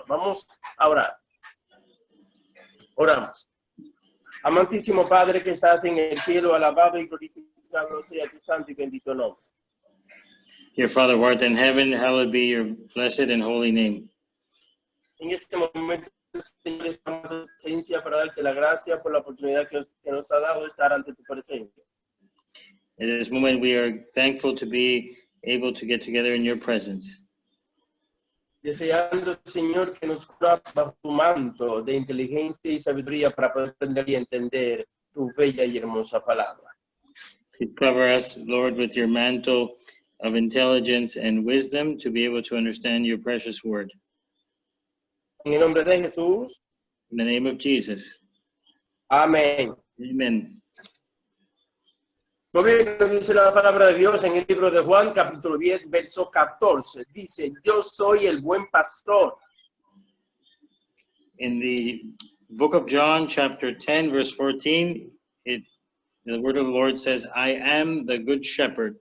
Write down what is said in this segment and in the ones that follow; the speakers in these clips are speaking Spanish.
Vamos a orar. Oramos. Amantísimo Padre que estás en el cielo, alabado y glorificado sea tu santo y bendito nombre. Dear Father, who art in heaven, hallowed be your blessed and holy name. En este momento, Señor, estamos en tu presencia para darte la gracia por la oportunidad que nos ha dado de estar ante tu presencia. In this moment, we are thankful to be able to get together in your presence. Deseando, Señor, que nos cubra bajo tu manto de inteligencia y sabiduría para poder aprender y entender tu bella y hermosa palabra. Please cover us, Lord, with your mantle of intelligence and wisdom to be able to understand your precious word. En el nombre de Jesús. In the name of Jesus. Amén. Amen. Muy bien, nos dice la palabra de Dios en el libro de Juan, capítulo 10, verso 14. Dice, yo soy el buen pastor. In the book of John, chapter 10, verse 14, the word of the Lord says, I am the good shepherd.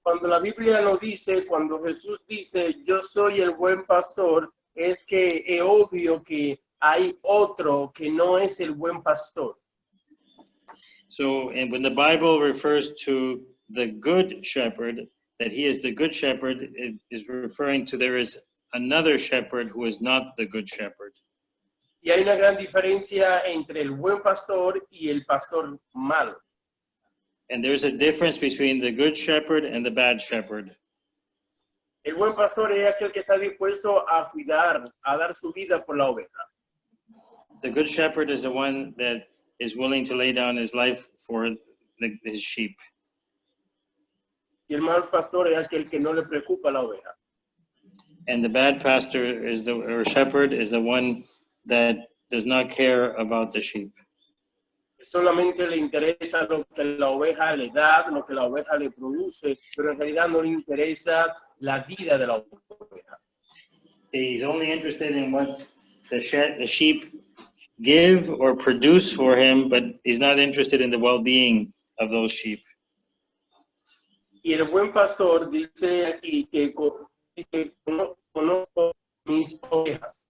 Cuando la Biblia nos dice, cuando Jesús dice, yo soy el buen pastor, es que es obvio que hay otro que no es el buen pastor. So, and when the Bible refers to the good shepherd, that he is the good shepherd, it is referring to there is another shepherd who is not the good shepherd. Y hay una gran diferencia entre el buen pastor y el pastor malo. And there's a difference between the good shepherd and the bad shepherd. El buen pastor es aquel que está dispuesto a cuidar, a dar su vida por la oveja. The good shepherd is the one that is willing to lay down his life for his sheep. Y el mal pastor es aquel que no le preocupa la oveja. And the bad pastor is or shepherd is the one that does not care about the sheep. Solamente le interesa lo que la oveja le da, lo que la oveja le produce, pero en realidad no le interesa la vida de la oveja. He's only interested in what the sheep give or produce for him, but he's not interested in the well-being of those sheep. Y el buen pastor dice aquí que conozco mis ovejas.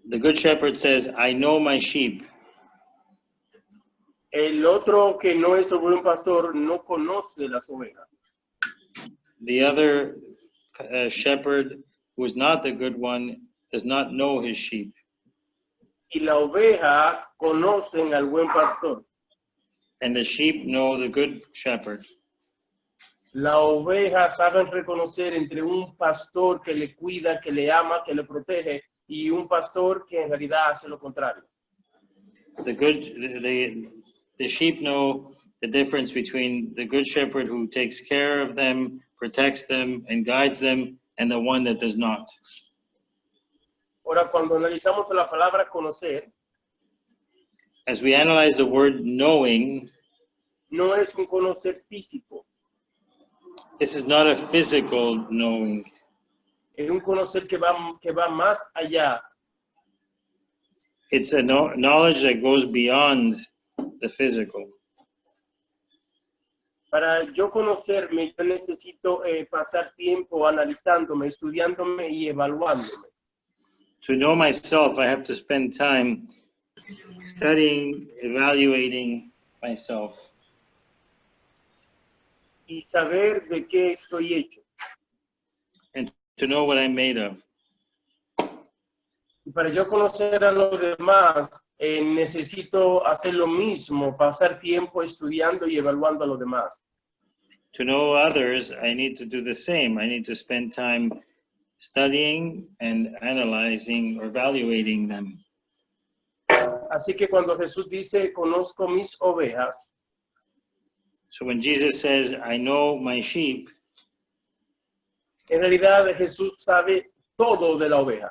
The good shepherd says, I know my sheep. El otro que no es el buen pastor no conoce las ovejas. The other shepherd, who is not the good one, does not know his sheep. Y la oveja conocen al buen pastor. And the sheep know the good shepherd. La oveja saben reconocer entre un pastor que le cuida, que le ama, que le protege, y un pastor que en realidad hace lo contrario. The sheep know the difference between the good shepherd who takes care of them, protects them, and guides them, and the one that does not. Ahora, cuando analizamos la palabra conocer, as we analyze the word knowing, no es un conocer físico. This is not a physical knowing. Es un conocer que va más allá. It's a knowledge that goes beyond the physical. Para yo conocerme, yo necesito pasar tiempo analizándome, estudiándome y evaluándome. To know myself, I have to spend time studying, evaluating myself. Y saber de qué estoy hecho. And to know what I'm made of. Y para yo conocer a los demás, necesito hacer lo mismo, pasar tiempo estudiando y evaluando a los demás. To know others, I need to do the same. I need to spend time studying and analyzing or evaluating them. Así que cuando Jesús dice, conozco mis ovejas, so when Jesus says, I know my sheep, en realidad Jesús sabe todo de la oveja.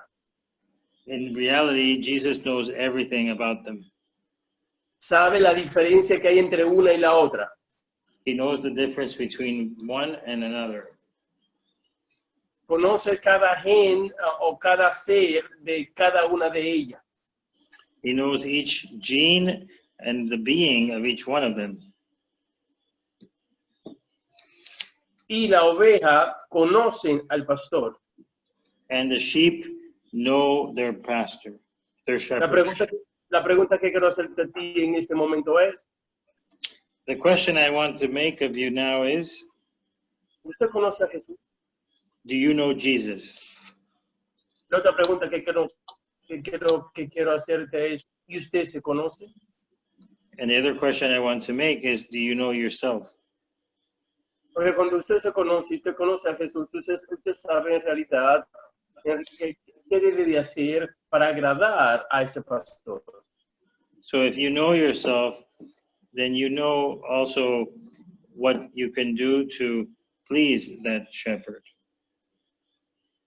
In reality, Jesus knows everything about them. Sabe la diferencia que hay entre una y la otra. He knows the difference between one and another. Conoce cada gen o cada ser de cada una de ellas. He knows each gene and the being of each one of them. Y la oveja conocen al pastor. And the sheep know their pastor, their La shepherd. pregunta que quiero hacerte a ti en este momento es, The question I want to make of you now is, ¿usted conoce a Jesús? do you know Jesus? La otra pregunta que quiero hacerte es, ¿y usted se conoce? And the other question I want to make is, do you know yourself? Porque cuando usted se conoce y usted conoce a Jesús, usted sabe en realidad qué debe de hacer para agradar a ese pastor. So if you know yourself, then you know also what you can do to please that shepherd.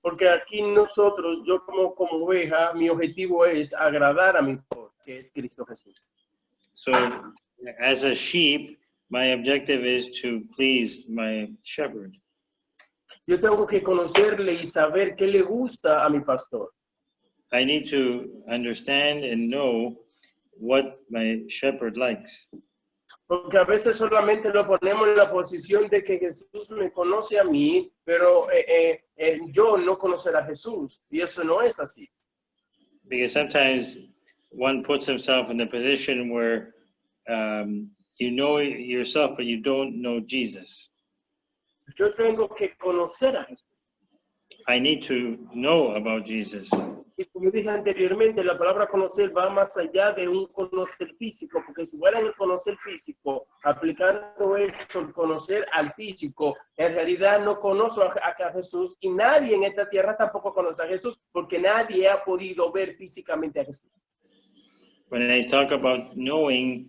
Porque aquí nosotros, yo como oveja, mi objetivo es agradar a mi pastor, que es Cristo Jesús. So as a sheep, my objective is to please my shepherd. Yo tengo que conocerle y saber qué le gusta a mi pastor. I need to understand and know what my shepherd likes. Porque a veces solamente lo ponemos en la posición de que Jesús me conoce a mí, pero yo no conocer a Jesús. Y eso no es así. Because sometimes one puts himself in the position where you know yourself, but you don't know Jesus. Yo tengo que conocer a Jesús. I need to know about Jesus. Y como dije anteriormente, la palabra conocer va más allá de un conocer físico, porque si fuera el conocer físico, aplicando esto, el conocer al físico, en realidad no conozco a Jesús y nadie en esta tierra tampoco conoce a Jesús, porque nadie ha podido ver físicamente a Jesús. When I talk about knowing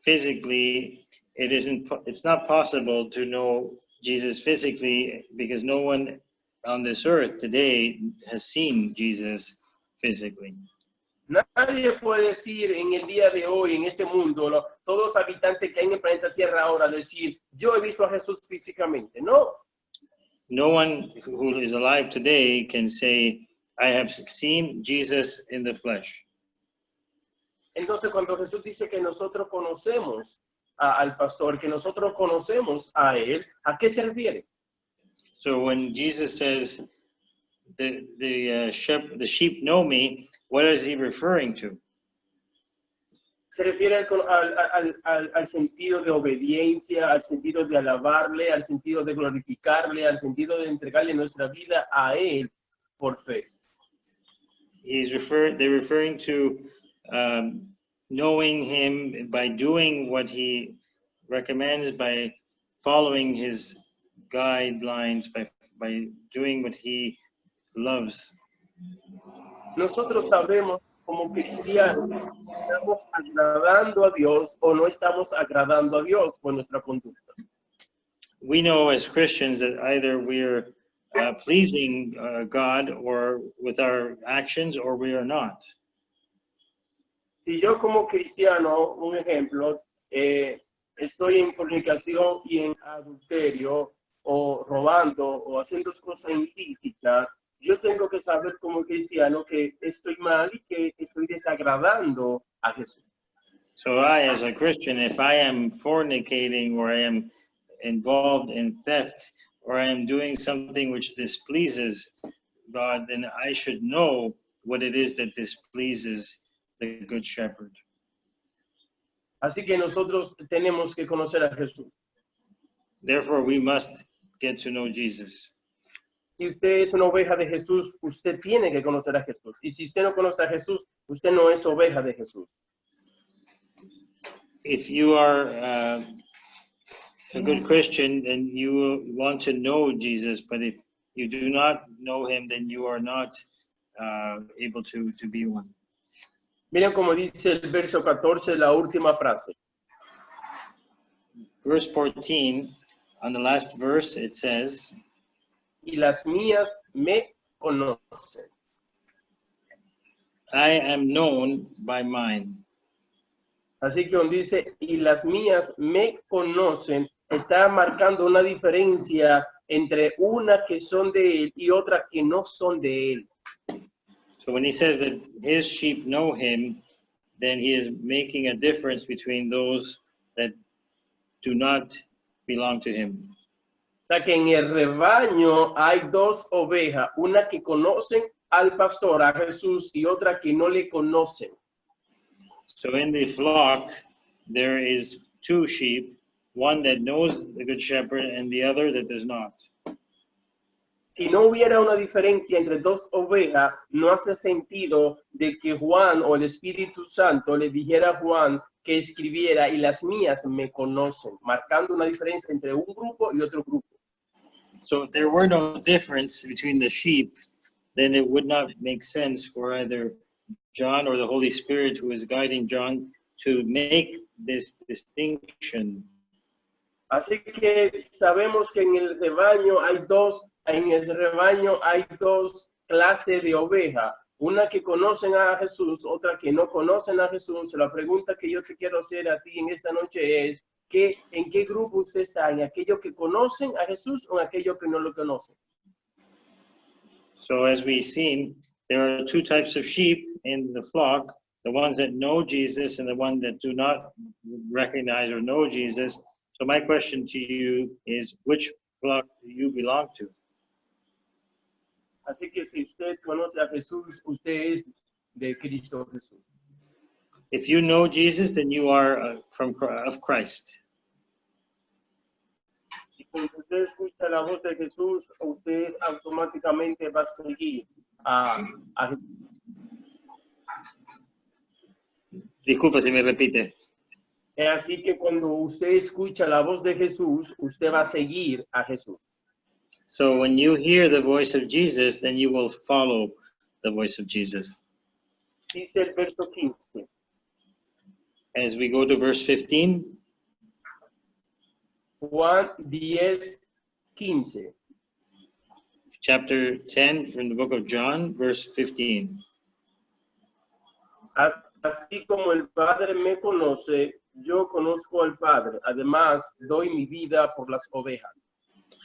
physically, it's not possible to know Jesus physically because no one on this earth today has seen Jesus physically. Nadie puede decir en el día de hoy, en este mundo, todos los habitantes que hay en el planeta Tierra ahora, decir, yo he visto a Jesús físicamente. No. No one who is alive today can say, I have seen Jesus in the flesh. Entonces, cuando Jesús dice que nosotros conocemos al pastor, que nosotros conocemos a él, ¿a qué se refiere? So when Jesus says, the sheep know me, what is he referring to? Se refiere al sentido de obediencia, al sentido de alabarle, al sentido de glorificarle, al sentido de entregarle nuestra vida a él por fe. They're referring to knowing him by doing what he recommends, by following his guidelines, by doing what he loves. Nosotros sabemos como cristianos estamos agradando a Dios o no estamos agradando a Dios con nuestra conducta. We know as Christians that either we're pleasing God or with our actions, or we are not. Si yo como cristiano, un ejemplo, estoy en fornicación y en adulterio o robando o haciendo cosas ilícitas, yo tengo que saber como cristiano que estoy mal y que estoy desagradando a Jesús. So I, as a Christian, if I am fornicating or I am involved in theft or I am doing something which displeases God, then I should know what it is that displeases the Good Shepherd. Así que nosotros tenemos que conocer a Jesús. Therefore, we must get to know Jesus. Si usted es una oveja de Jesús, usted tiene que conocer a Jesús. Y si usted no conoce a Jesús, usted no es oveja de Jesús. If you are a good Christian and you want to know Jesus, but if you do not know him, then you are not able to be one. Miren como dice el verso 14, la última frase. Verse 14, on the last verse, it says, Y las mías me conocen. I am known by mine. Así que donde dice, y las mías me conocen, está marcando una diferencia entre una que son de él y otra que no son de él. So when he says that his sheep know him, then he is making a difference between those that do not belong to him. O sea que en el rebaño hay dos ovejas, una que conocen al pastor, a Jesús, y otra que no le conocen. So in the flock, there is two sheep, one that knows the good shepherd and the other that does not. Si no hubiera una diferencia entre dos ovejas, no hace sentido de que Juan o el Espíritu Santo le dijera a Juan que escribiera y las mías me conocen, marcando una diferencia entre un grupo y otro grupo. So if there were no difference between the sheep, then it would not make sense for either John or the Holy Spirit who is guiding John to make this distinction. Así que sabemos que en el rebaño hay dos clases de ovejas, una que conocen a Jesús, otra que no conocen a Jesús. La pregunta que yo te quiero hacer a ti en esta noche es, ¿en qué grupo usted está? ¿En aquellos que conocen a Jesús o en aquellos que no lo conocen? So as we've seen, there are two types of sheep in the flock, the ones that know Jesus and the ones that do not recognize or know Jesus. So my question to you is, which flock do you belong to? Así que si usted conoce a Jesús, usted es de Cristo Jesús. If you know Jesus, then you are of Christ. Y cuando usted escucha la voz de Jesús, usted automáticamente va a seguir a Jesús. Disculpa si me repite. Así que cuando usted escucha la voz de Jesús, usted va a seguir a Jesús. So when you hear the voice of Jesus, then you will follow the voice of Jesus. Dice el verso 15. As we go to verse 15, Juan 10:15. chapter 10 from the book of John, verse 15. Así como el Padre me conoce, yo conozco al Padre. Además, doy mi vida por las ovejas.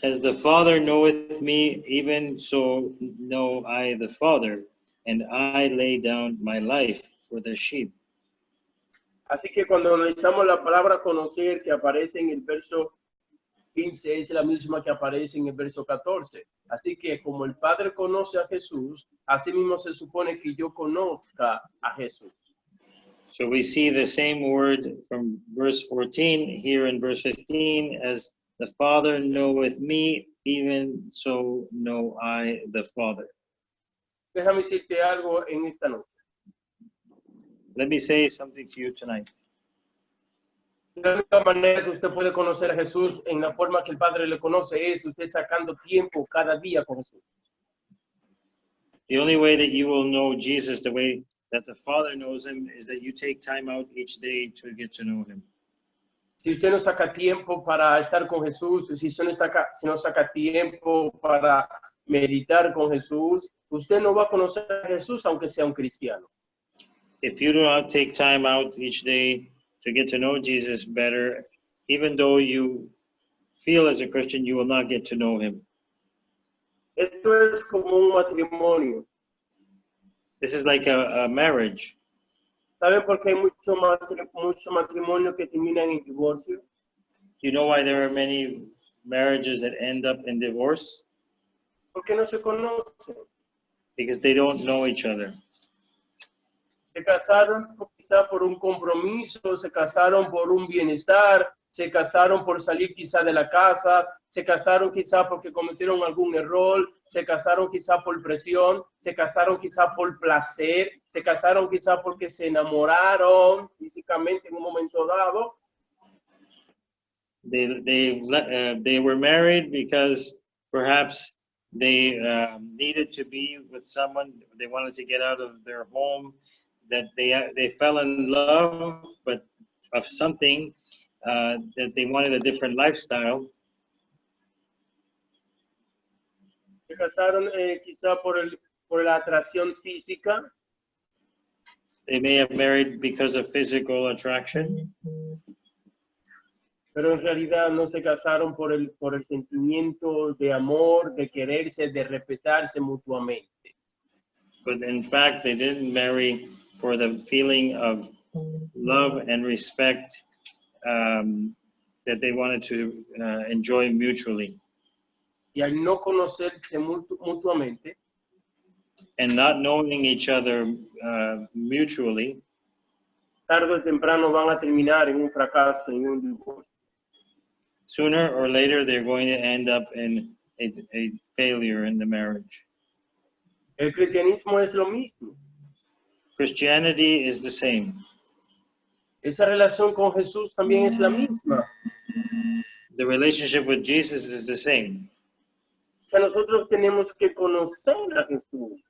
As the Father knoweth me, even so know I the Father, and I lay down my life for the sheep. Así que cuando analizamos la palabra conocer que aparece en el verso 15, es la misma que aparece en el verso 14. Así que como el Padre conoce a Jesús, así mismo se supone que yo conozca a Jesús. So we see the same word from verse 14 here in verse 15, as the Father knoweth me, even so know I the Father. Déjame decirte algo en esta noche. Let me say something to you tonight. La única manera que usted puede conocer a Jesús en la forma que el Padre le conoce es usted sacando tiempo cada día con Jesús. The only way that you will know Jesus the way that the Father knows him is that you take time out each day to get to know him. Si usted no saca tiempo para estar con Jesús, si no saca tiempo para meditar con Jesús, usted no va a conocer a Jesús aunque sea un cristiano. If you do not take time out each day to get to know Jesus better, even though you feel as a Christian, you will not get to know him. Esto es como un matrimonio. This is like a marriage. ¿Saben por qué hay mucho matrimonio que terminan en divorcio? You know why there are many marriages that end up in divorce? Porque no se conocen. Because they don't know each other. Se casaron quizá por un compromiso, se casaron por un bienestar, se casaron por salir quizá de la casa, se casaron quizá porque cometieron algún error, se casaron quizá por presión, se casaron quizá por placer, se casaron quizá porque se enamoraron físicamente en un momento dado. They were married because perhaps they needed to be with someone. They wanted to get out of their home. That they fell in love, but of something that they wanted a different lifestyle. Se casaron quizá por la atracción física. They may have married because of physical attraction. Pero en realidad no se casaron por el sentimiento de amor, de quererse, de respetarse mutuamente. But in fact, they didn't marry for the feeling of love and respect that they wanted to enjoy mutually. Y al no conocerse mutuamente, and not knowing each other mutually, tarde o temprano van a terminar en un fracaso, en un divorcio. sooner or later they're going to end up in a failure in the marriage. El cristianismo es lo mismo. Christianity is the same. Esa relación con Jesús también es la misma. The relationship with Jesus is the same. O sea, nosotros tenemos que conocer a Jesús.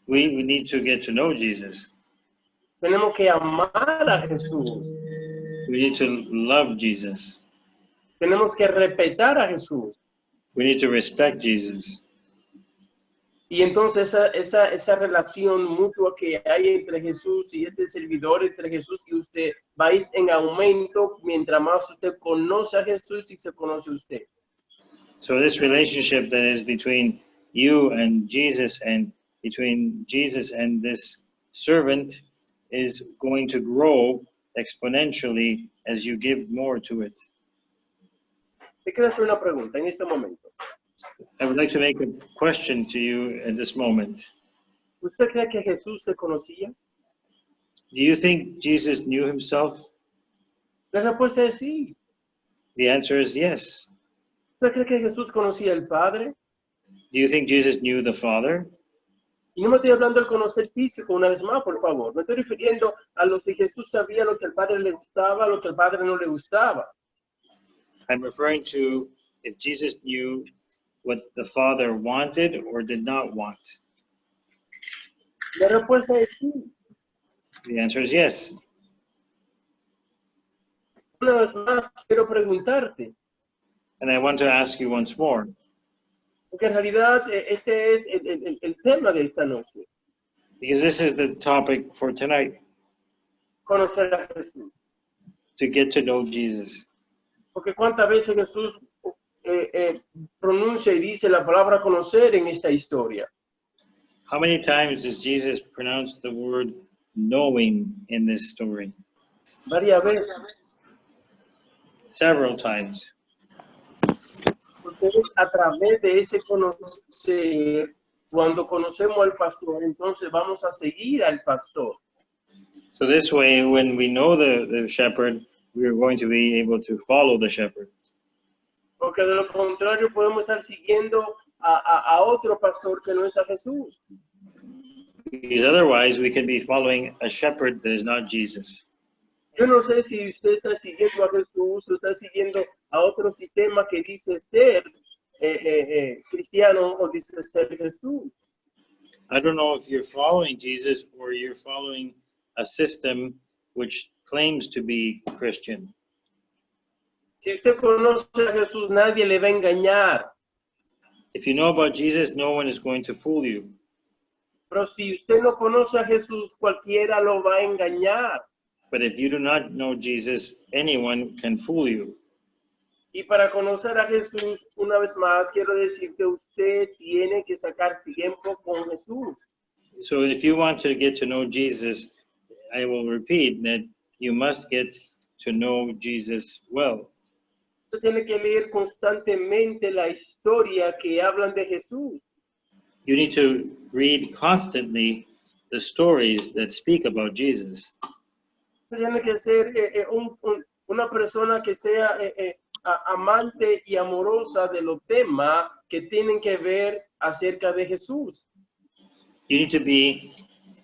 We need to get to know Jesus. Tenemos que amar a Jesús. We need to love Jesus. Tenemos que respetar a Jesús. We need to respect Jesus. Y entonces esa relación mutua que hay entre Jesús y este servidor, entre Jesús y usted, vais en aumento mientras más usted conoce a Jesús y se conoce usted. So this relationship that is between you and Jesus and between Jesus and this servant is going to grow exponentially as you give more to it. Te quiero hacer una pregunta en este momento. I would like to make a question to you at this moment. ¿Usted cree que Jesús se conocía? Do you think Jesus knew himself? La respuesta es sí. The answer is yes. ¿Usted cree que Jesús conocía al Padre? Do you think Jesus knew the Father? Y no me estoy hablando del conocer físico, una vez más, por favor. Me estoy refiriendo a lo si Jesús sabía lo que al Padre le gustaba, lo que al Padre no le gustaba. I'm referring to if Jesus knew what the Father wanted or did not want. La respuesta es sí. The answer is yes. Una vez más, quiero preguntarte, And I want to ask you once more, porque en realidad este es el tema de esta noche, because this is the topic for tonight, conocer a Jesús. to get to know Jesus. Porque cuántas veces Jesús pronuncia y dice la palabra conocer en esta historia. How many times does Jesus pronounce the word knowing in this story? Varias veces. Several times. Porque es a través de ese conocer, cuando conocemos al pastor, entonces vamos a seguir al pastor. So this way, when we know the shepherd, we are going to be able to follow the shepherd. Porque de lo contrario podemos estar siguiendo a otro pastor que no es a Jesús. Because otherwise, we can be following a shepherd that is not Jesus. Yo no sé si usted está siguiendo a Jesús o está siguiendo a otro sistema que dice ser cristiano o dice ser Jesús. I don't know if you're following Jesus or you're following a system which claims to be Christian. Si usted conoce a Jesús, nadie le va a engañar. If you know about Jesus, no one is going to fool you. Pero si usted no conoce a Jesús, cualquiera lo va a engañar. But if you do not know Jesus, anyone can fool you. Y para conocer a Jesús, una vez más, quiero decir que usted tiene que sacar tiempo con Jesús. So if you want to get to know Jesus, I will repeat that you must get to know Jesus well. Usted tiene que leer constantemente la historia que hablan de Jesús. You need to read constantly the stories that speak about Jesus. Usted tiene que ser una persona que sea amante y amorosa de los temas que tienen que ver acerca de Jesús. You need to be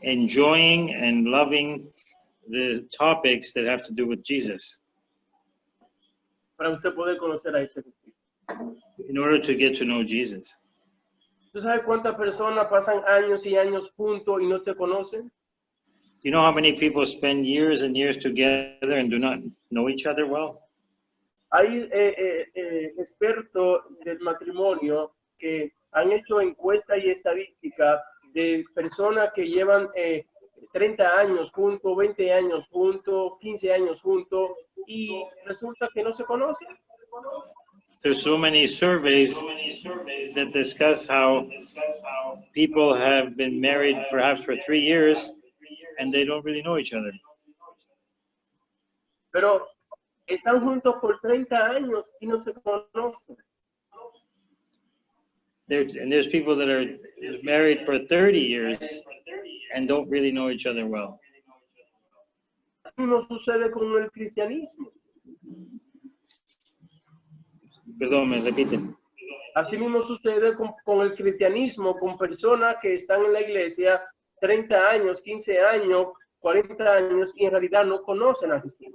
enjoying and loving the topics that have to do with Jesus Para usted poder conocer a ese Jesús. in order to get to know Jesus. ¿Usted sabe cuántas personas pasan años y años juntos y no se conocen? You know how many people spend years and years together and do not know each other well? Hay expertos del matrimonio que han hecho encuestas y estadísticas de personas que llevan 30 años juntos, 20 años juntos, 15 años juntos y resulta que no se conocen. There's so many surveys that discuss how people have been married perhaps for 3 years and they don't really know each other. Pero están juntos por 30 años y no se conocen. There's people that are married for 30 years and don't really know each other well. Así no sucede con el cristianismo. Perdón, me repiten. Así mismo sucede con el cristianismo, con personas que están en la iglesia 30 años, 15 años, 40 años y en realidad no conocen a Jesús.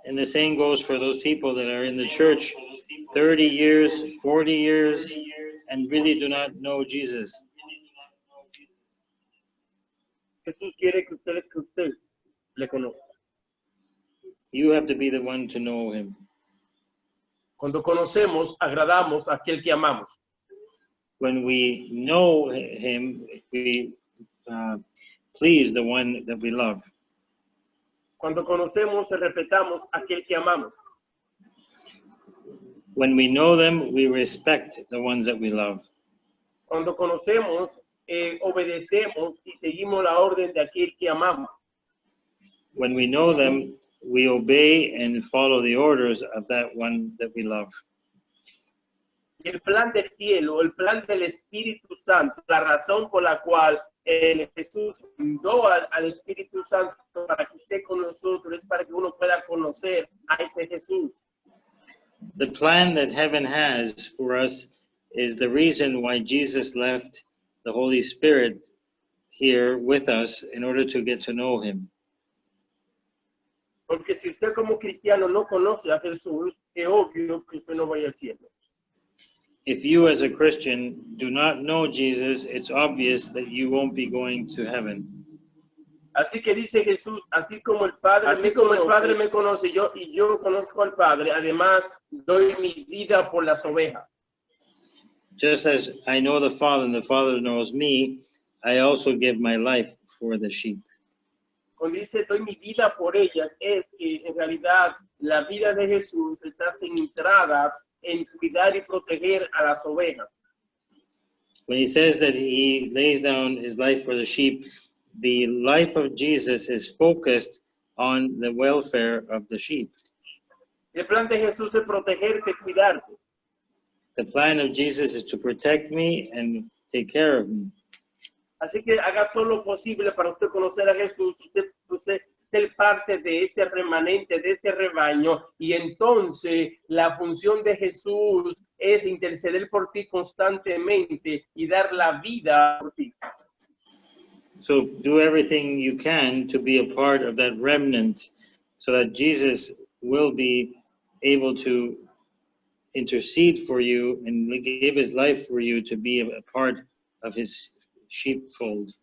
And the same goes for those people that are in the church 30 years, 40 years, and really do not know Jesus. Jesús quiere que usted le conozca. You have to be the one to know him. Cuando conocemos, agradamos a aquel que amamos. When we know him, we please the one that we love. Cuando conocemos, respetamos a aquel que amamos. When we know them, we respect the ones that we love. Cuando conocemos, obedecemos y seguimos la orden de aquel que amamos. When we know them, we obey and follow the orders of that one that we love. El plan del cielo, el plan del Espíritu Santo, la razón por la cual Jesús mandó al Espíritu Santo para que esté con nosotros es para que uno pueda conocer a ese Jesús. The plan that heaven has for us is the reason why Jesus left the Holy Spirit here with us in order to get to know him. Porque si usted como cristiano no conoce a Jesús, es obvio que usted no vaya al cielo. If you as a Christian do not know Jesus, it's obvious that you won't be going to heaven. Así que dice Jesús, así como el Padre me conoce y yo conozco al Padre, además doy mi vida por las ovejas. Just as I know the Father and the Father knows me, I also give my life for the sheep. Cuando dice doy mi vida por ellas, es que en realidad la vida de Jesús está centrada en cuidar y proteger a las ovejas. When he says that he lays down his life for the sheep, the life of Jesus is focused on the welfare of the sheep. El plan de Jesús es protegerte, cuidarte. The plan of Jesus is to protect me and take care of me. Así que haga todo lo posible para usted conocer a Jesús, usted ser parte de ese remanente, de ese rebaño, y entonces la función de Jesús es interceder por ti constantemente y dar la vida por ti. So do everything you can to be a part of that remnant so that Jesus will be able to intercede for you and give his life for you to be a part of his sheepfold.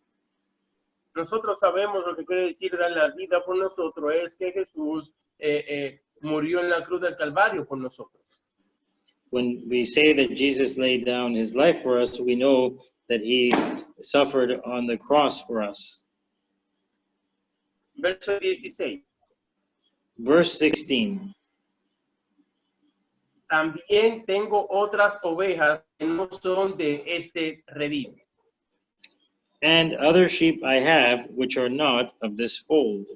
Nosotros sabemos lo que quiere decir dar la vida por nosotros, es que Jesús murió en la cruz del Calvario por nosotros. When we say that Jesus laid down his life for us, we know that he suffered on the cross for us. Verso 16. Verse 16. También tengo otras ovejas que no son de este redil. And other sheep I have, which are not of this fold.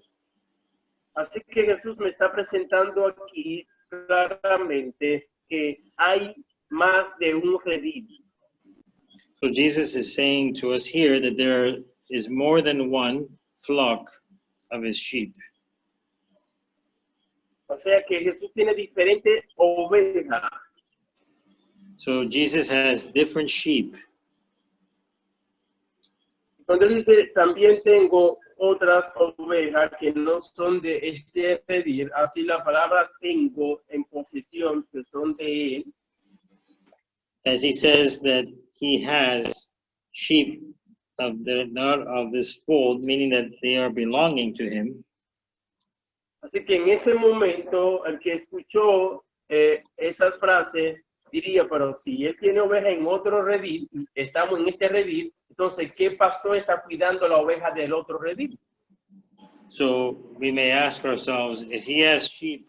Así que Jesús me está presentando aquí claramente que hay más de un redil. So Jesus is saying to us here that there is more than one flock of his sheep. O sea que Jesús tiene diferentes ovejas. So Jesus has different sheep. Cuando él dice, también tengo otras ovejas que no son de este redil, así la palabra tengo en posesión, que son de él. As he says that he has sheep not of this fold, meaning that they are belonging to him. Así que en ese momento, el que escuchó esas frases diría, pero si él tiene oveja en otro redil, estamos en este redil, entonces, ¿qué pastor está cuidando la oveja del otro redil? So we may ask ourselves, if he has sheep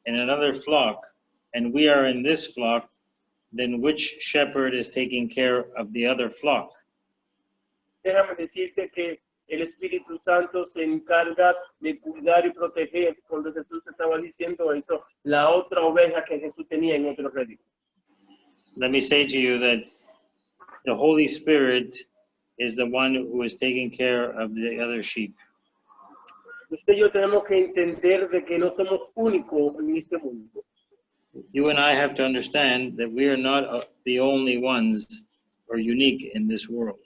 in another flock, and we are in this flock, then which shepherd is taking care of the other flock? Déjame decirte que el Espíritu Santo se encarga de cuidar y proteger, cuando Jesús estaba diciendo eso, la otra oveja que Jesús tenía en otro redil. Let me say to you that the Holy Spirit is the one who is taking care of the other sheep. Usted y yo tenemos que entender de que no somos únicos en este mundo. You and I have to understand that we are not the only ones or unique in this world.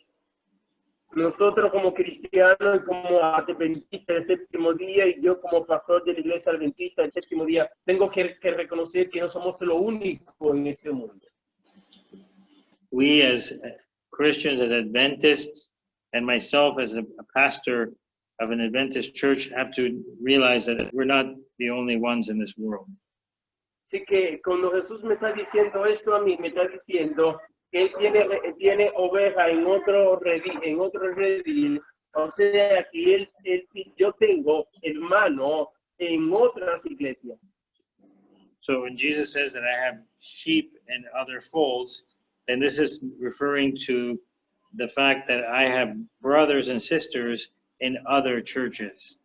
Nosotros como cristianos y como adventistas del séptimo día y yo como pastor de la iglesia adventista del séptimo día, tengo que reconocer que no somos lo único en este mundo. We as Christians, as Adventists, and myself as a pastor of an Adventist church have to realize that we're not the only ones in this world. Así que cuando Jesús me está diciendo esto a mí, me está diciendo que él tiene oveja en otro redil, o sea que yo tengo hermano en otras iglesias. So when Jesus says that I have sheep and other folds, then this is referring to the fact that I have brothers and sisters in other churches.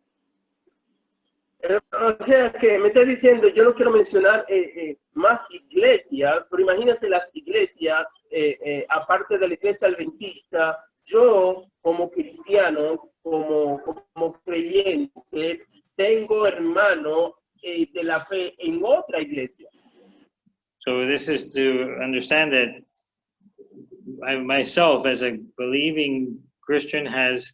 O sea que me está diciendo, yo no quiero mencionar más iglesias, pero imagínense las iglesias, aparte de la iglesia adventista, yo como cristiano, como creyente, tengo hermano de la fe en otra iglesia. So this is to understand that I myself as a believing Christian has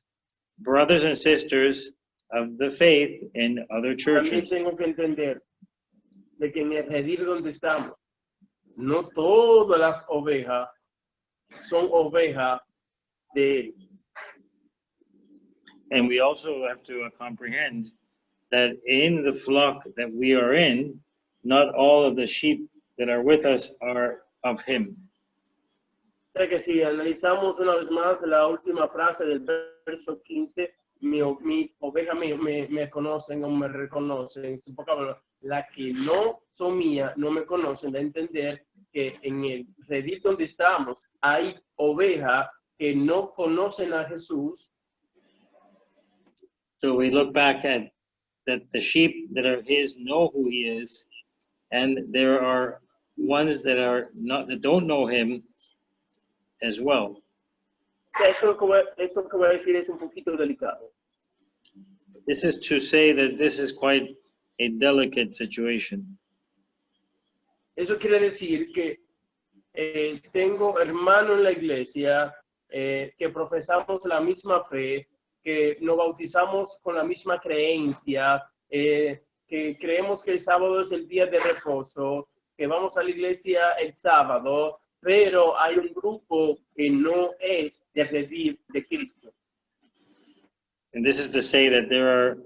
brothers and sisters of the faith in other También churches. tengo que entender de que en el redil donde estamos, no todas las ovejas son ovejas de él. And we also have to comprehend that in the flock that we are in, not all of the sheep that are with us are of him. O sea que si analizamos una vez más la última frase del verso 15, mis ovejas me conocen o me reconocen. Su palabra, las que no son mías, no me conocen, da a entender que en el redil donde estamos hay ovejas que no conocen a Jesús. So we look back at that the sheep that are his know who he is, and there are ones that are not, that don't know him as well. Esto que voy a decir es un poquito delicado. This is to say that this is quite a delicate situation. Eso quiere decir que tengo hermanos en la iglesia que profesamos la misma fe, que nos bautizamos con la misma creencia, que creemos que el sábado es el día de reposo, que vamos a la iglesia el sábado, pero hay un grupo que no es de redil de Cristo. And this is to say that there are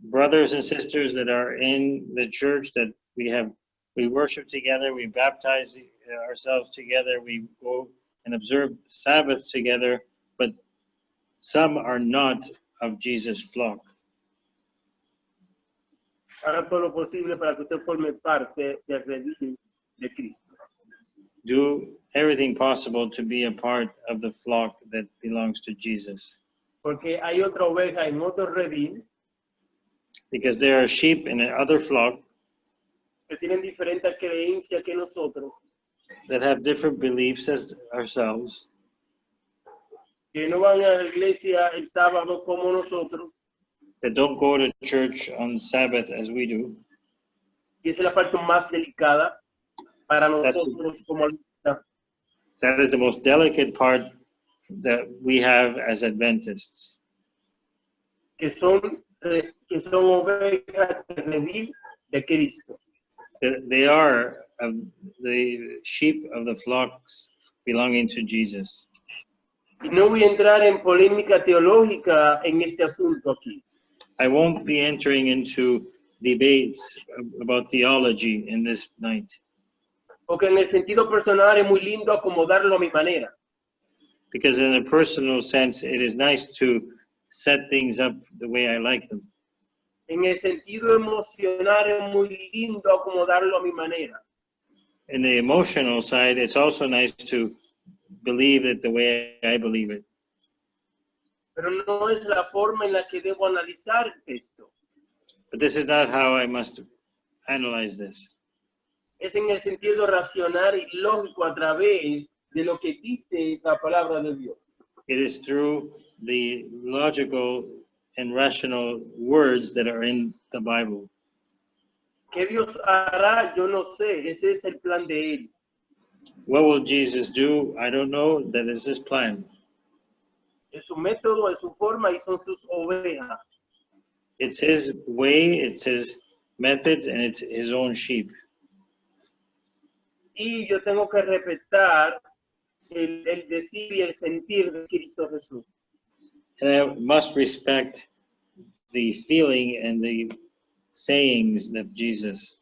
brothers and sisters that are in the church that we worship together, we baptize ourselves together, we go and observe Sabbath together, but some are not of Jesus' flock. Haga todo lo posible para que usted forme parte del redil de Cristo. Do everything possible to be a part of the flock that belongs to Jesus. Porque hay otra oveja en otro redil Because there are sheep in another flock que tienen diferentes creencias que nosotros, that have different beliefs as ourselves, que no van a la iglesia el sábado como nosotros, that don't go to church on Sabbath as we do. y esa es la parte más delicada para nosotros como adventistas, That is the most delicate part that we have as Adventists. que son ovejas de redil de Cristo. They are the sheep of the flocks belonging to Jesus. Y no voy a entrar en polémica teológica en este asunto aquí, I won't be entering into debates about theology in this night, porque en el sentido personal es muy lindo acomodarlo a mi manera. because in a personal sense, it is nice to set things up the way I like them. En el sentido emocional es muy lindo acomodarlo a mi manera. In the emotional side, it's also nice to believe it the way I believe it. Pero no es la forma en la que debo analizar esto. But this is not how I must analyze this. Es en el sentido racional y lógico a través de lo que dice la palabra de Dios. It is through the logical and rational words that are in the Bible. ¿Qué Dios hará? Yo no sé. Ese es el plan de Él. What will Jesus do? I don't know. That is his plan. Es su método, es su forma y son sus ovejas. It's his way, it's his methods, and it's his own sheep. Y yo tengo que respetar el decir y el sentir de Cristo Jesús. And I must respect the feeling and the sayings of Jesus.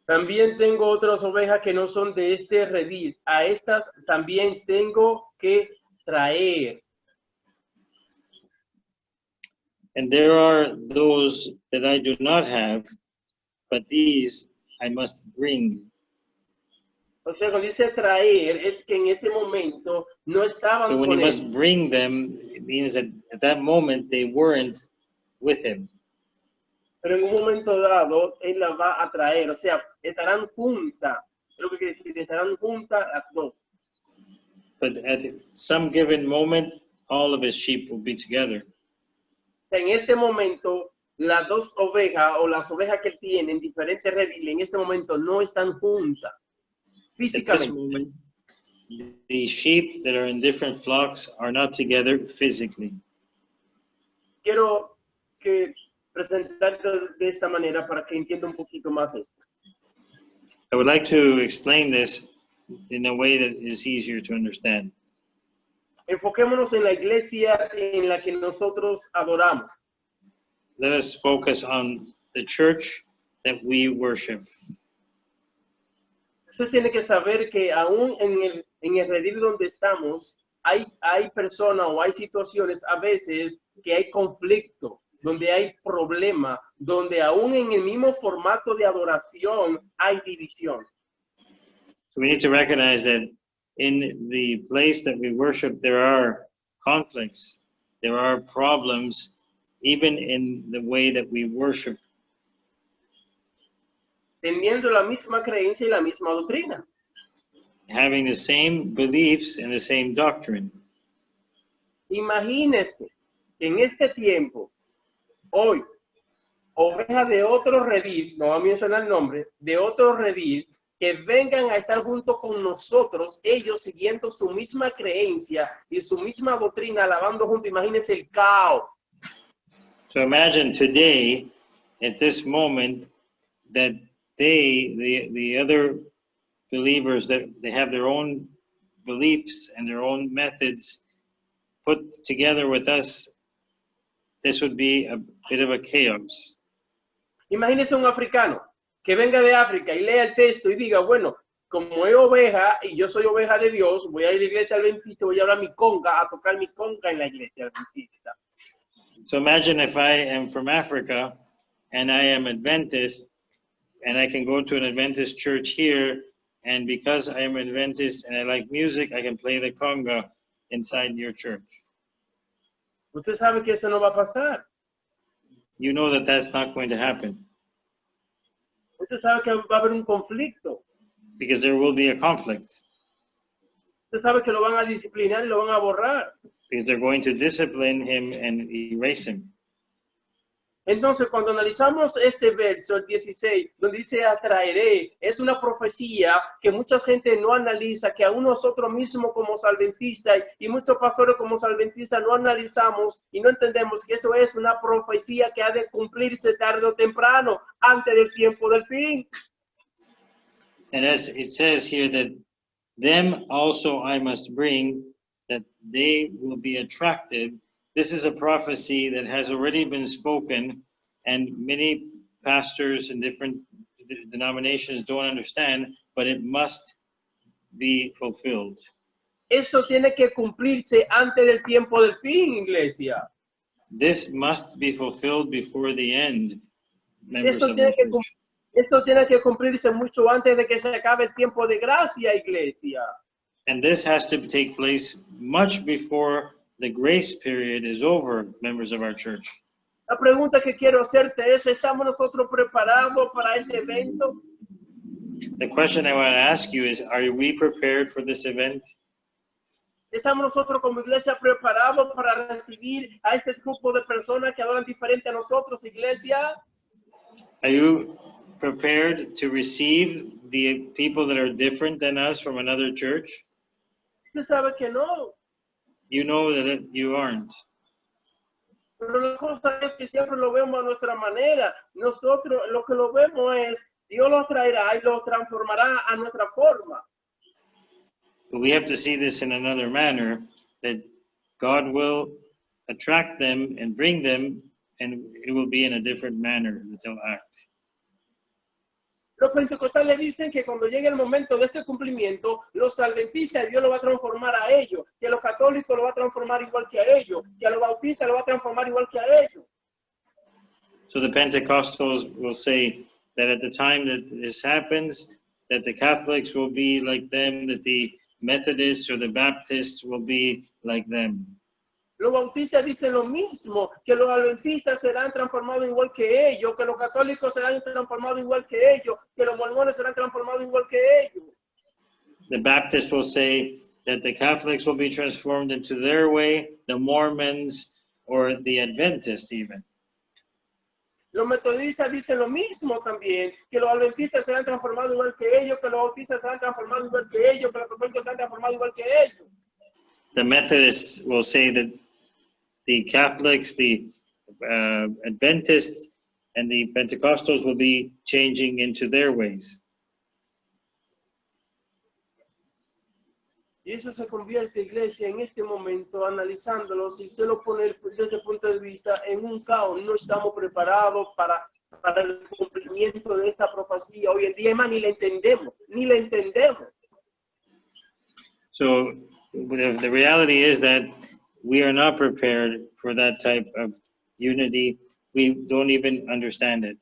También tengo otras ovejas que no son de este redil. A estas también tengo que traer. And there are those that I do not have, but these I must bring. O sea, cuando dice traer, es que en ese momento no estaban So when con he él. must bring them, it means that at that moment they weren't with him. Pero en un momento dado, él las va a traer. O sea, estarán juntas. Es lo que quiere decir, estarán juntas las dos. But at some given moment, all of his sheep will be together. O sea, en este momento, las dos ovejas o las ovejas que él tiene en diferentes rediles, en este momento no están juntas At this físicamente. moment, the sheep that are in different flocks are not together physically. Quiero que presentarte de esta manera para que entienda un poquito más esto. I would like to explain this in a way that is easier to understand. Enfoquémonos en la iglesia en la que nosotros adoramos. Let us focus on the church that we worship. Usted tiene que saber que aún en el redil donde estamos, hay personas o hay situaciones a veces que hay conflicto, donde hay problema, donde aún en el mismo formato de adoración hay división. So we need to recognize that in the place that we worship, there are conflicts, there are problems, even in the way that we worship. Teniendo la misma creencia y la misma doctrina. Having the same beliefs and the same doctrine. Imagínese que en este tiempo, hoy, ovejas de otro redil, no voy a mencionar el nombre, de otro redil, que vengan a estar junto con nosotros, ellos siguiendo su misma creencia y su misma doctrina, alabando juntos. Imagínense el caos. So imagine today, at this moment, that the other believers, that they have their own beliefs and their own methods put together with us, this would be a bit of a chaos. Imagínense un africano que venga de África y lea el texto y diga, bueno, como es oveja y yo soy oveja de Dios, voy a ir a la iglesia adventista, voy a hablar mi conga, a tocar mi conga en la iglesia adventista. So imagine if I am from Africa and I am Adventist and I can go to an Adventist church here, and because I am Adventist and I like music, I can play the conga inside your church. Usted sabe que eso no va a pasar. You know that that's not going to happen Usted sabe que va a haber un conflicto. because there will be a conflict, Usted sabe que lo van a disciplinar y lo van a borrar. because they're going to discipline him and erase him. Entonces, cuando analizamos este verso, el 16, donde dice atraeré, es una profecía que mucha gente no analiza, que aún nosotros mismos como salventistas y muchos pastores como salventistas no analizamos y no entendemos que esto es una profecía que ha de cumplirse tarde o temprano, antes del tiempo del fin. And as it says here, that them also I must bring, that they will be attracted. This is a prophecy that has already been spoken, and many pastors in different denominations don't understand, but it must be fulfilled. Eso tiene que cumplirse antes del tiempo del fin, iglesia. This must be fulfilled before the end, members Esto of the church. Esto tiene que cumplirse mucho antes de que se acabe el tiempo de gracia, iglesia. And this has to take place much before the grace period is over, members of our church. La pregunta que quiero hacerte es, ¿estamos nosotros preparados para este evento? the question I want to ask you is, are we prepared for this event? ¿Estamos nosotros como iglesia preparados para recibir a este grupo de personas que adoran diferente a nosotros, iglesia? Are you prepared to receive the people that are different than us from another church? Usted sabe que no. You know that you aren't. Pero la cosa es que siempre lo vemos a nuestra manera. Nosotros lo que lo vemos es, Dios lo traerá y lo transformará a nuestra forma. But we have to see this in another manner, that God will attract them and bring them, and it will be in a different manner that they'll act. Los pentecostales dicen que cuando llegue el momento de este cumplimiento, los adventistas Dios lo va a transformar a ellos, que los católicos lo va a transformar igual que a ellos, que a los bautistas lo va a transformar igual que a ellos. So the Pentecostals will say that at the time that this happens, that the Catholics will be like them, that the Methodists or the Baptists will be like them. Los bautistas dicen lo mismo, que los adventistas serán transformados igual que ellos, que los católicos serán transformados igual que ellos, que los mormones serán transformados igual que ellos. The Baptists will say that the Catholics will be transformed into their way, the Mormons or the Adventists even. Los metodistas dicen lo mismo también, que los adventistas serán transformados igual que ellos, que los bautistas serán transformados igual que ellos, que los católicos serán transformados igual que ellos. The Methodists will say that the Catholics, the Adventists, and the Pentecostals will be changing into their ways. Y eso se convierte, iglesia, en este momento, analizándolo, si usted lo pone desde el punto de vista, en un caos. No estamos preparados para el cumplimiento de esta profecía. Hoy en día, más ni la entendemos, ni la entendemos. So the reality is that we are not prepared for that type of unity. We don't even understand it.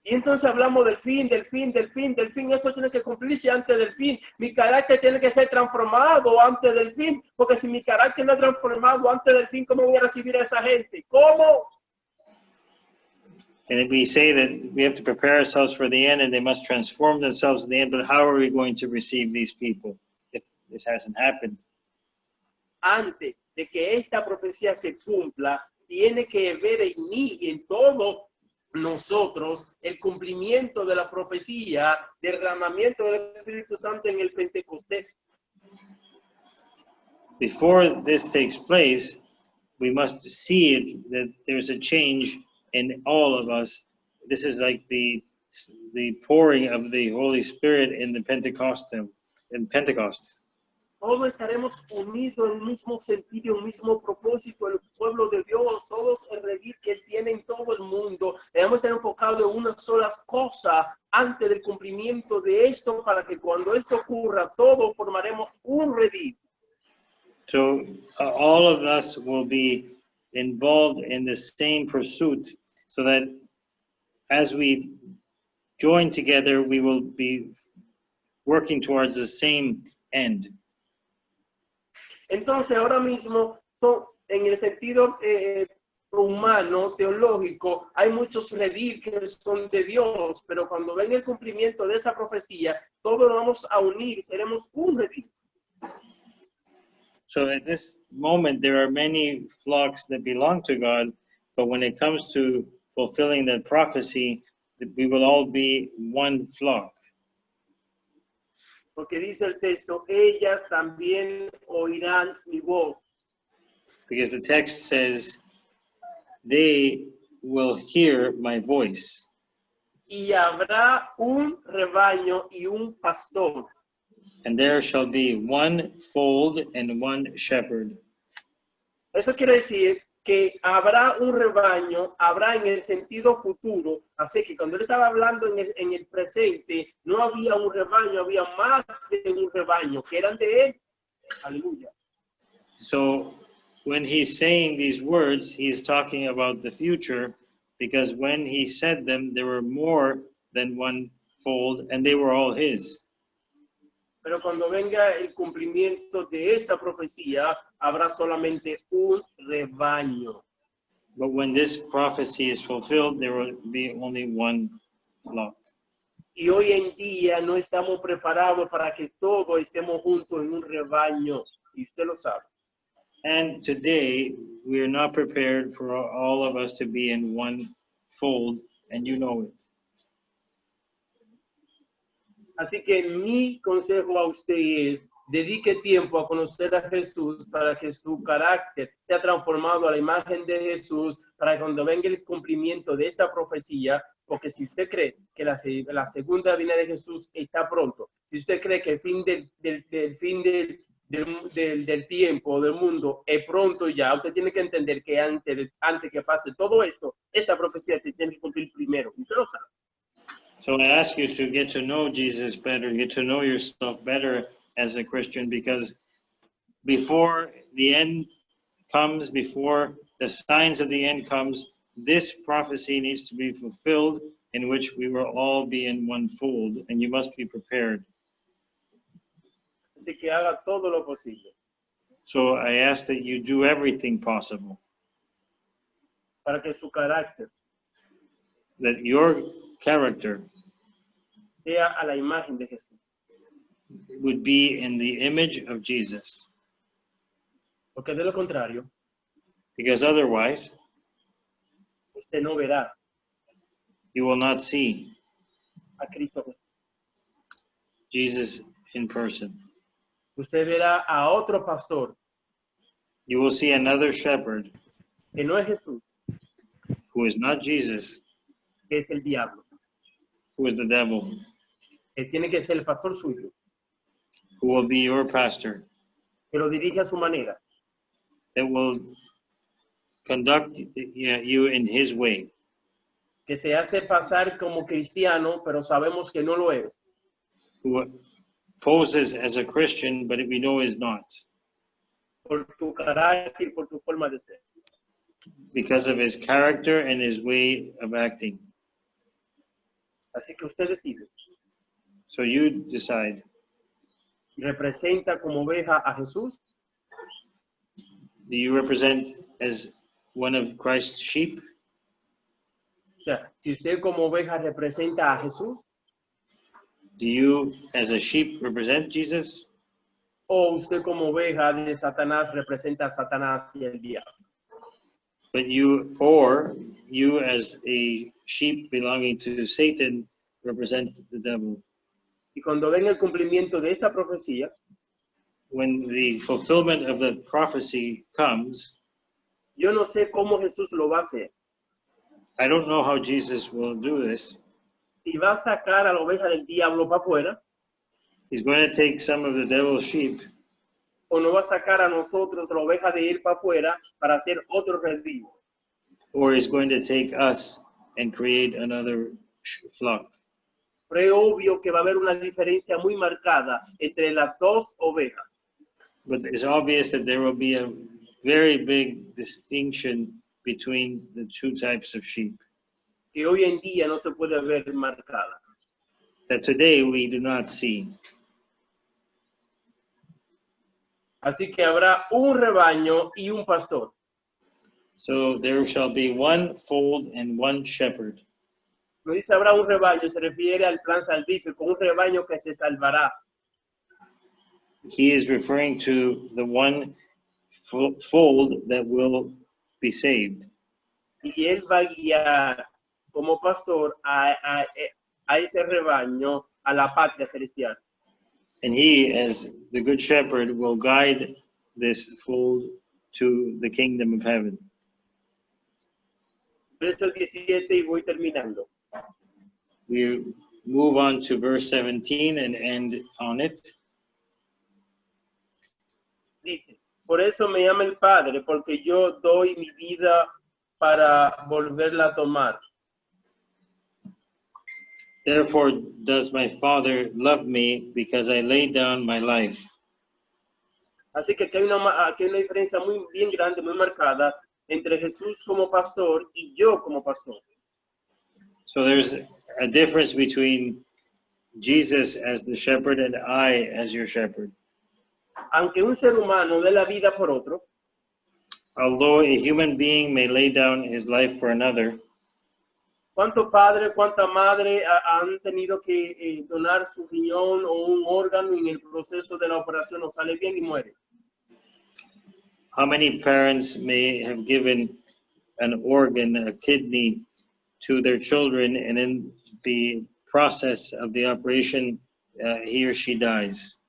Y entonces hablamos del fin. Esto tiene que cumplirse antes del fin. Mi carácter tiene que ser transformado antes del fin. Porque si mi carácter no es transformado antes del fin, ¿cómo voy a recibir a esa gente? ¿Cómo? And we say that we have to prepare ourselves for the end and they must transform themselves in the end. But how are we going to receive these people if this hasn't happened? Antes de que esta profecía se cumpla, tiene que ver en mí y en todos nosotros el cumplimiento de la profecía, derramamiento del Espíritu Santo en el Pentecostés. Before this takes place, we must see it, that there's a change in all of us. This is like the pouring of the Holy Spirit in Pentecost. Todos estaremos unidos en el mismo sentido, en el mismo propósito, el pueblo de Dios, todos el redil que Él tiene en todo el mundo. Debemos estar enfocados en una sola cosa antes del cumplimiento de esto, para que cuando esto ocurra, todos formaremos un redil. So all of us will be involved in the same pursuit, so that as we join together, we will be working towards the same end. Entonces, ahora mismo, en el sentido humano, teológico, hay muchos redil que son de Dios, pero cuando venga el cumplimiento de esta profecía, todos nos vamos a unir, seremos un redil. So at this moment, there are many flocks that belong to God, but when it comes to fulfilling that prophecy, we will all be one flock. Porque dice el texto, ellas también oirán mi voz. Because the text says, they will hear my voice. Y habrá un rebaño y un pastor. And there shall be one fold and one shepherd. Eso quiere decir que habrá un rebaño, habrá en el sentido futuro. Así que cuando él estaba hablando en el presente, no había un rebaño, había más de un rebaño, que eran de él. Aleluya. So when he's saying these words, he's talking about the future, because when he said them, there were more than one fold, and they were all his. Pero cuando venga el cumplimiento de esta profecía, habrá solamente un rebaño. But when this prophecy is fulfilled, there will be only one flock. Y hoy en día no estamos preparados para que todos estemos juntos en un rebaño. Y usted lo sabe. And today, we are not prepared for all of us to be in one fold, and you know it. Así que mi consejo a usted es, dedique tiempo a conocer a Jesús para que su carácter sea transformado a la imagen de Jesús, para que cuando venga el cumplimiento de esta profecía, porque si usted cree que la segunda venida de Jesús está pronto, si usted cree que el fin del tiempo, del mundo, es pronto ya, usted tiene que entender que antes que pase todo esto, esta profecía se tiene que cumplir primero. Usted lo sabe. So I ask you to get to know Jesus better, get to know yourself better as a Christian, because before the end comes, before the signs of the end comes, this prophecy needs to be fulfilled, in which we will all be in one fold, and you must be prepared. Así que haga todo lo posible So I ask that you do everything possible, para que su carácter that your character sea a la imagen de Jesús. would be in the image of Jesus, Porque de lo contrario, because otherwise usted no verá you will not see a Cristo Jesús. Jesus in person. Usted verá a otro pastor You will see another shepherd que no es Jesús, who is not Jesus, que es el diablo, who is the devil, que tiene que ser el pastor suyo, who will be your pastor, que lo dirige a su manera, that will conduct you in his way, que te hace pasar como cristiano, pero sabemos que no lo es, who poses as a Christian, but we know is not, por tu carácter y por tu forma de ser. because of his character and his way of acting. Así que usted decide, So you decide. ¿representa como oveja a Jesús? Do you represent as one of Christ's sheep? O sea, si usted como oveja representa a Jesús, Do you, as a sheep, represent Jesus? o usted como oveja de Satanás representa a Satanás y el diablo. But you as a sheep belonging to Satan represent the devil. Y cuando venga el cumplimiento de esta profecía, When the fulfillment of the prophecy comes, yo no sé cómo Jesús lo va a hacer. I don't know how Jesus will do this. Si va a sacar a la oveja del diablo para afuera, He's going to take some of the devil's sheep, o no va a sacar a nosotros la oveja de él para afuera para hacer otro redimido. or he's going to take us and create another flock. Pero es obvio que va a haber una diferencia muy marcada entre las dos ovejas. But it's obvious that there will be a very big distinction between the two types of sheep Que hoy en día no se puede ver marcada. that today we do not see. Así que habrá un rebaño y un pastor. So there shall be one fold and one shepherd. No dice habrá un rebaño, se refiere al plan salvífico, un rebaño que se salvará. He is referring to the one fold that will be saved. Y él va a guiar como pastor a ese rebaño a la patria celestial. And he, as the good shepherd, will guide this fold to the kingdom of heaven. Verso 17 y voy terminando. We move on to verse 17 and end on it. Dice, por eso me llama el Padre, porque yo doy mi vida para volverla a tomar. Therefore does my Father love me, because I lay down my life. Así que aquí hay una diferencia muy bien grande, muy marcada, entre Jesús como pastor y yo como pastor. So there's a difference between Jesus as the shepherd and I as your shepherd. Aunque un ser humano dé la vida por otro, Although a human being may lay down his life for another, ¿Cuántos padres, cuántas madres han tenido que donar su riñón o un órgano y en el proceso de la operación no sale bien y muere? How many parents may have given an organ, a kidney, to their children, and in the process of the operation, he or she dies?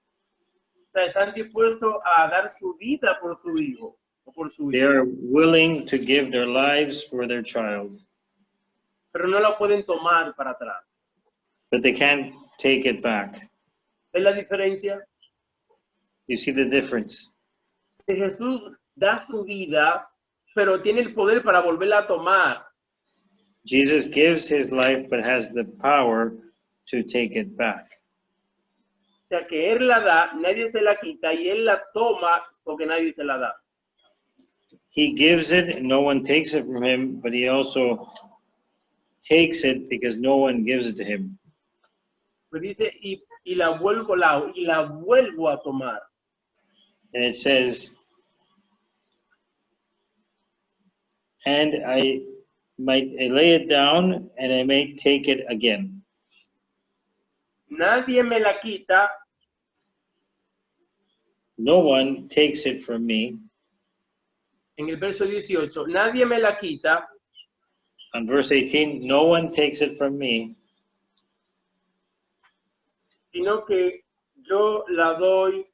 O sea, están dispuestos a dar su vida por su hijo o por su They hija, are willing to give their lives for their child, pero no la pueden tomar para atrás. but they can't take it back. ¿Ves la diferencia? You see the difference? Que Jesús da su vida, pero tiene el poder para volverla a tomar. Jesus gives his life, but has the power to take it back. O sea, que Él la da, nadie se la quita, y Él la toma porque nadie se la da. He gives it, no one takes it from him, but he also takes it because no one gives it to him. Pues dice, y la vuelvo a tomar. And it says, and I lay it down and I may take it again. Nadie me la quita, No one takes it from me. en el verso 18, nadie me la quita, On verse 18, no one takes it from me, sino que yo la doy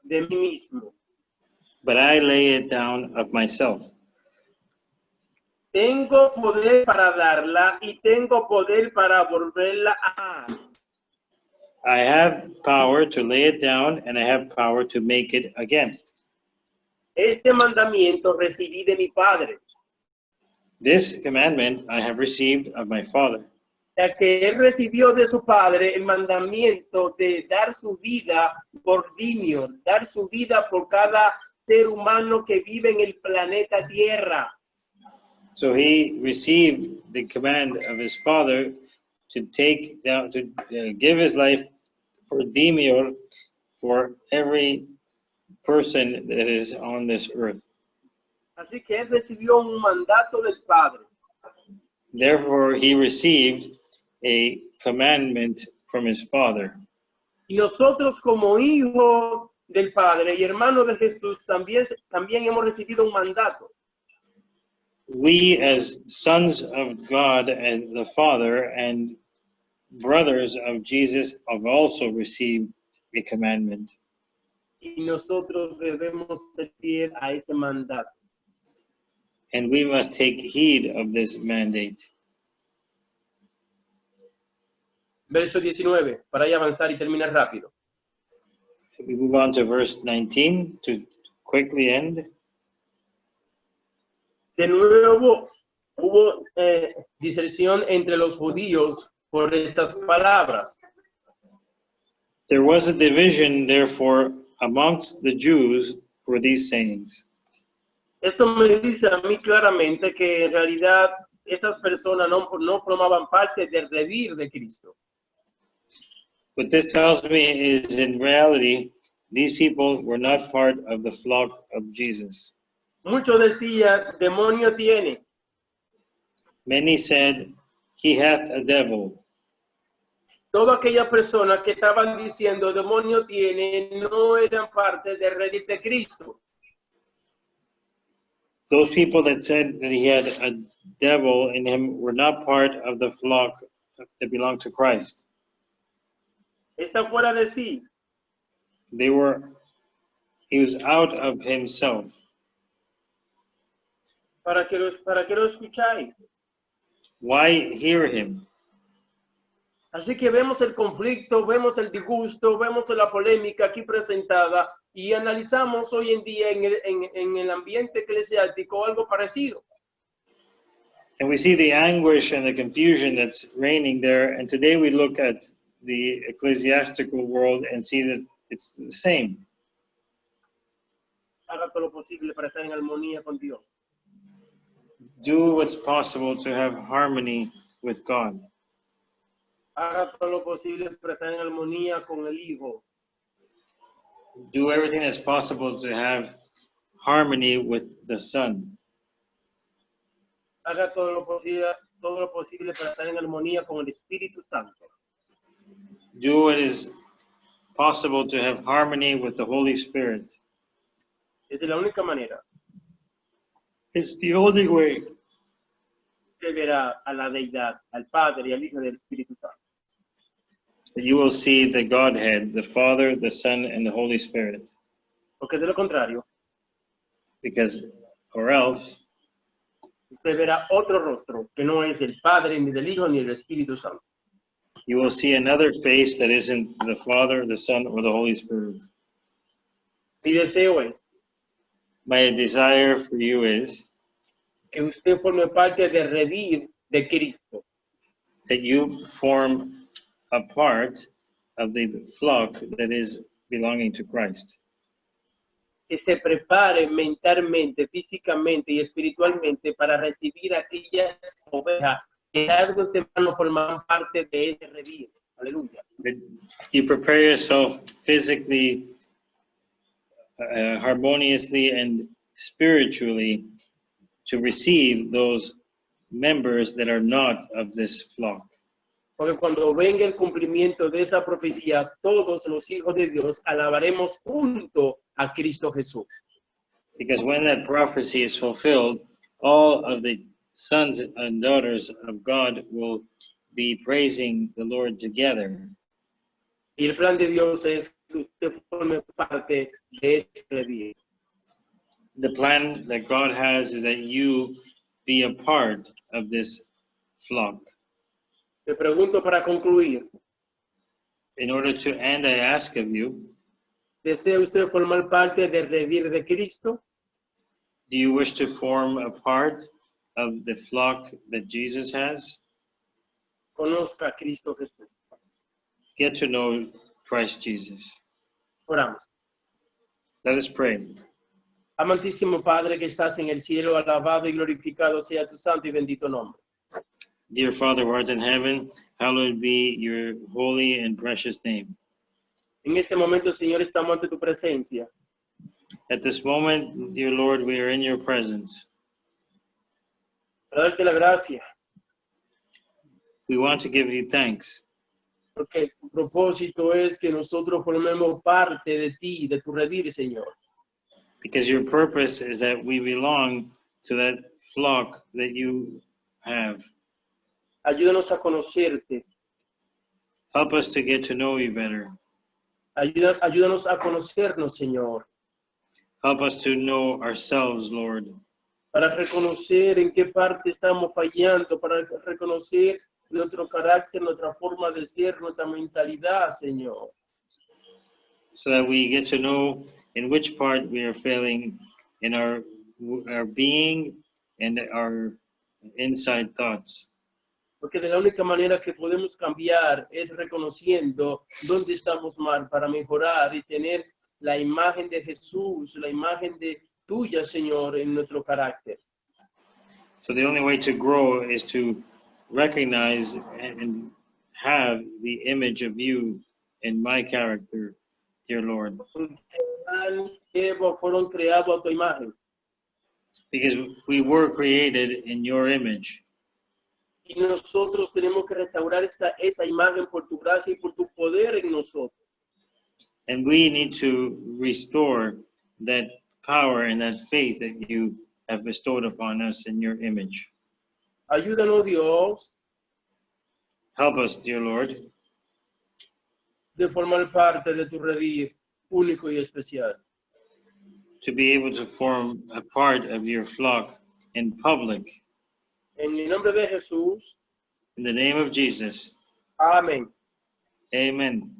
de mí mismo. but I lay it down of myself. Tengo poder para darla y tengo poder para volverla a dar. I have power to lay it down and I have power to make it again. Este mandamiento recibí de mi Padre. This commandment I have received of my Father. O sea, que Él recibió de su Padre el mandamiento de dar su vida por niños, dar su vida por cada ser humano que vive en el planeta Tierra. So he received the command of his Father to take down, to give his life for Demior, for every person that is on this earth. Así que Él recibió un mandato del Padre. Therefore, he received a commandment from his Father. Y nosotros como hijos del Padre y hermanos de Jesús también hemos recibido un mandato. We, as sons of God and the Father and brothers of Jesus, have also received a commandment. Y nosotros debemos ser fiel a ese mandato. And we must take heed of this mandate. Verso 19, para ya avanzar y terminar rápido. We move on to verse 19 to quickly end. De nuevo hubo disensión entre los judíos por estas palabras. There was a division, therefore, amongst the Jews for these sayings. Esto me dice a mí claramente que en realidad estas personas no formaban parte del redil de Cristo. What this tells me is, in reality, these people were not part of the flock of Jesus. Muchos decían, demonio tiene. Many said, he hath a devil. Toda aquella persona que estaban diciendo demonio tiene no eran parte del redil de Cristo. Those people that said that he had a devil in him were not part of the flock that belonged to Christ. Está fuera de sí. He was out of himself. ¿Para qué lo escucháis? Why hear him? Así que vemos el conflicto, vemos el disgusto, vemos la polémica aquí presentada y analizamos hoy en día en el ambiente eclesiástico algo parecido. And we see the anguish and the confusion that's reigning there. And today we look at the ecclesiastical world and see that it's the same. Haga todo lo posible para estar en armonía con Dios. Do what's possible to have harmony with God. Haga todo lo posible para estar en armonía con el Hijo. Do everything that's possible to have harmony with the Son. Haga todo lo posible todo lo posible para estar en armonía con el Espíritu Santo. Do what is possible to have harmony with the Holy Spirit. Es la única manera. It's the only way. Usted verá a la deidad, al Padre y al Hijo del Espíritu Santo. That you will see the Godhead, the Father, the Son, and the Holy Spirit. Porque de lo contrario, Because, or else, usted verá otro rostro que no es del Padre, ni del Hijo, ni del Espíritu Santo. you will see another face that isn't the Father, the Son, or the Holy Spirit. Mi deseo es My desire for you is que usted forme parte de Revivir de Cristo. that you form a part of the flock that is belonging to Christ. Que se prepare mentalmente, físicamente y espiritualmente para recibir aquellas ovejas que tarde o temprano forman parte de ese Revivir. Aleluya. That you prepare yourself physically, harmoniously, and spiritually to receive those members that are not of this flock. Porque cuando venga el cumplimiento de esa profecía, todos los hijos de Dios alabaremos junto a Cristo Jesús. Because when that prophecy is fulfilled, all of the sons and daughters of God will be praising the Lord together. Y el plan de Dios es que usted forme parte de este Revivir. The plan that God has is that you be a part of this flock. Le pregunto para concluir, In order to end, I ask of you, ¿desea usted formar parte del Revivir de Cristo? do you wish to form a part of the flock that Jesus has? Conozca a Cristo Jesús. Get to know Christ Jesus. Oramos. Let us pray. Amantísimo Padre que estás en el cielo, alabado y glorificado sea tu santo y bendito nombre. Dear Father who art in heaven, hallowed be your holy and precious name. En este momento, Señor, estamos ante tu presencia. At this moment, dear Lord, we are in your presence. Para darte la gracia, We want to give you thanks porque tu propósito es que nosotros formemos parte de ti, de tu Revivir, Señor. because your purpose is that we belong to that flock that you have. Ayúdanos a conocerte. Help us to get to know you better. Ayúdanos a conocernos, Señor, Help us to know ourselves, Lord, para reconocer en qué parte estamos fallando, para reconocer nuestro carácter, nuestra forma de ser, nuestra mentalidad, Señor. so that we get to know in which part we are failing in our being and our inside thoughts. Porque de la única manera que podemos cambiar es reconociendo dónde estamos mal para mejorar y tener la imagen de Jesús, la imagen de tuya, Señor, en nuestro carácter. So the only way to grow is to recognize and have the image of you in my character, dear Lord. Porque Adán y Eva fueron creados a tu imagen. Because we were created in your image. Y nosotros tenemos que restaurar esa imagen por tu gracia y por tu poder en nosotros. And we need to restore that power and that faith that you have bestowed upon us in your image. Ayúdanos, Dios, Help us, dear Lord, de formar parte de tu Revivir único y especial. to be able to form a part of your flock in public. En el nombre de Jesús, In the name of Jesus, amén. amen.